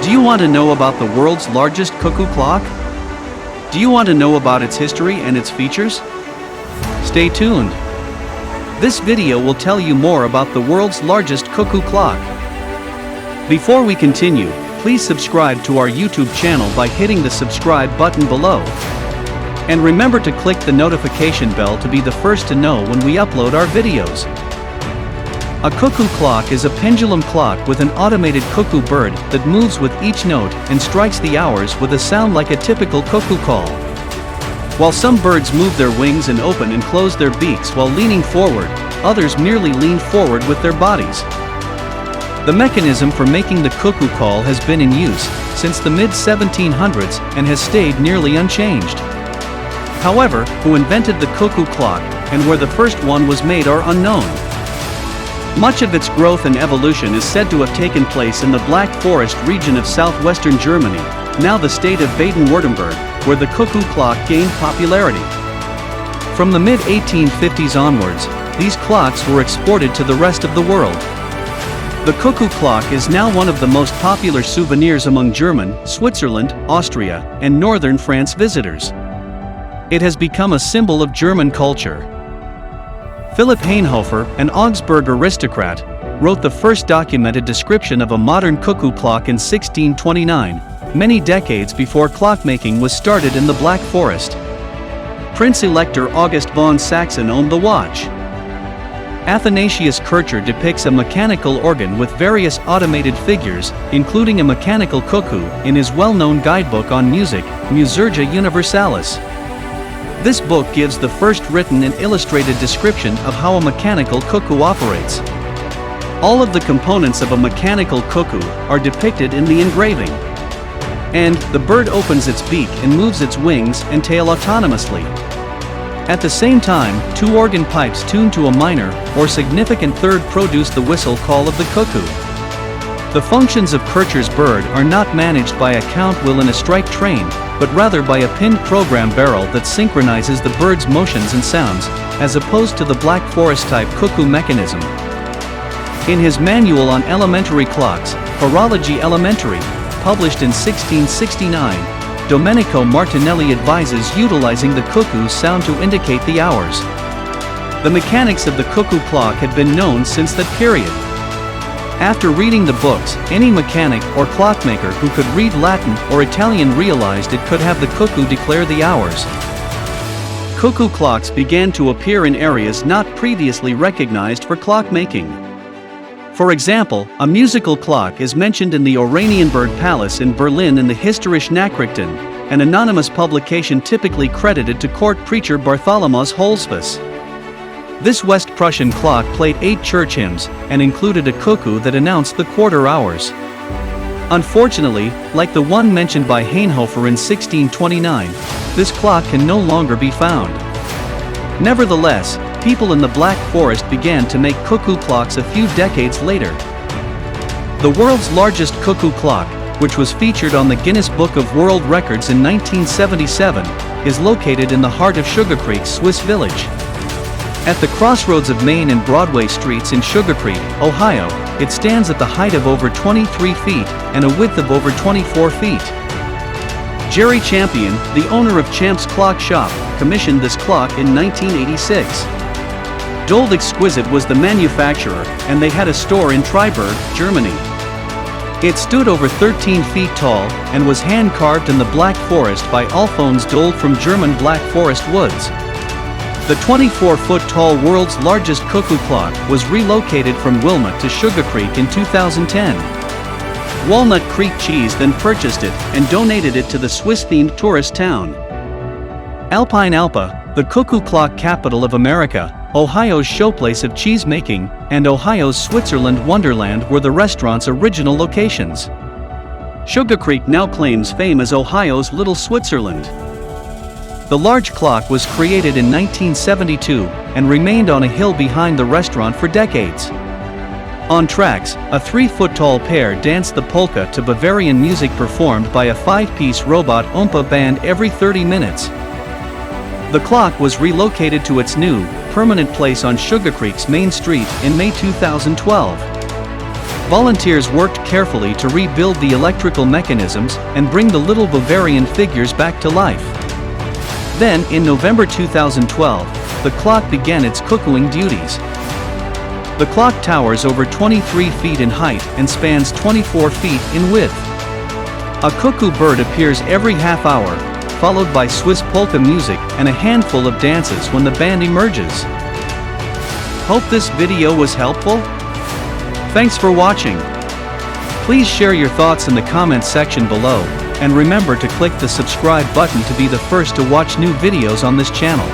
Do you want to know about the world's largest cuckoo clock? Do you want to know about its history and its features? Stay tuned. This video will tell you more about the world's largest cuckoo clock. Before we continue, please subscribe to our YouTube channel by hitting the subscribe button below. And remember to click the notification bell to be the first to know when we upload our videos. A cuckoo clock is a pendulum clock with an automated cuckoo bird that moves with each note and strikes the hours with a sound like a typical cuckoo call. While some birds move their wings and open and close their beaks while leaning forward, others merely lean forward with their bodies. The mechanism for making the cuckoo call has been in use since the mid-1700s and has stayed nearly unchanged. However, who invented the cuckoo clock and where the first one was made are unknown. Much of its growth and evolution is said to have taken place in the Black Forest region of southwestern Germany, now the state of Baden-Württemberg, where the cuckoo clock gained popularity. From the mid-1850s onwards, these clocks were exported to the rest of the world. The cuckoo clock is now one of the most popular souvenirs among German, Switzerland, Austria, and northern France visitors. It has become a symbol of German culture. Philipp Hainhofer, an Augsburg aristocrat, wrote the first documented description of a modern cuckoo clock in 1629, many decades before clockmaking was started in the Black Forest. Prince-Elector August von Saxon owned the watch. Athanasius Kircher depicts a mechanical organ with various automated figures, including a mechanical cuckoo, in his well-known guidebook on music, Musica Universalis. This book gives the first written and illustrated description of how a mechanical cuckoo operates. All of the components of a mechanical cuckoo are depicted in the engraving. And the bird opens its beak and moves its wings and tail autonomously. At the same time, two organ pipes tuned to a minor or significant third produce the whistle call of the cuckoo. The functions of Kircher's bird are not managed by a count wheel in a strike train, but rather by a pinned program barrel that synchronizes the bird's motions and sounds, as opposed to the Black Forest-type cuckoo mechanism. In his Manual on Elementary Clocks, Horology Elementary, published in 1669, Domenico Martinelli advises utilizing the cuckoo's sound to indicate the hours. The mechanics of the cuckoo clock had been known since that period. After reading the books, any mechanic or clockmaker who could read Latin or Italian realized it could have the cuckoo declare the hours. Cuckoo clocks began to appear in areas not previously recognized for clockmaking. For example, a musical clock is mentioned in the Oranienburg Palace in Berlin in the Historische Nachrichten, an anonymous publication typically credited to court preacher Bartholomäus Holzfuss. This West Prussian clock played 8 church hymns and included a cuckoo that announced the quarter hours. Unfortunately, like the one mentioned by Hainhofer in 1629, this clock can no longer be found. Nevertheless, people in the Black Forest began to make cuckoo clocks a few decades later. The world's largest cuckoo clock, which was featured on the Guinness Book of World Records in 1977, is located in the heart of Sugarcreek, Swiss village. At the crossroads of Main and Broadway streets in Sugarcreek, Ohio, it stands at the height of over 23 feet and a width of over 24 feet. Jerry Champion, the owner of Champ's Clock Shop, commissioned this clock in 1986. Dold Exquisite was the manufacturer, and they had a store in Triberg, Germany. It stood over 13 feet tall and was hand-carved in the Black Forest by Alphonse Dold from German Black Forest woods. The 24-foot-tall world's largest cuckoo clock was relocated from Wilmot to Sugarcreek in 2010. Walnut Creek Cheese then purchased it and donated it to the Swiss-themed tourist town. Alpine Alpa, the cuckoo clock capital of America, Ohio's showplace of cheesemaking, and Ohio's Switzerland Wonderland were the restaurant's original locations. Sugarcreek now claims fame as Ohio's Little Switzerland. The large clock was created in 1972 and remained on a hill behind the restaurant for decades. On tracks, a 3-foot-tall pair danced the polka to Bavarian music performed by a 5-piece robot Oompa band every 30 minutes. The clock was relocated to its new, permanent place on Sugarcreek's main street in May 2012. Volunteers worked carefully to rebuild the electrical mechanisms and bring the little Bavarian figures back to life. Then, in November 2012, the clock began its cuckooing duties. The clock towers over 23 feet in height and spans 24 feet in width. A cuckoo bird appears every half hour, followed by Swiss polka music and a handful of dances when the band emerges. Hope this video was helpful. Thanks for watching. Please share your thoughts in the comments section below, and remember to click the subscribe button to be the first to watch new videos on this channel.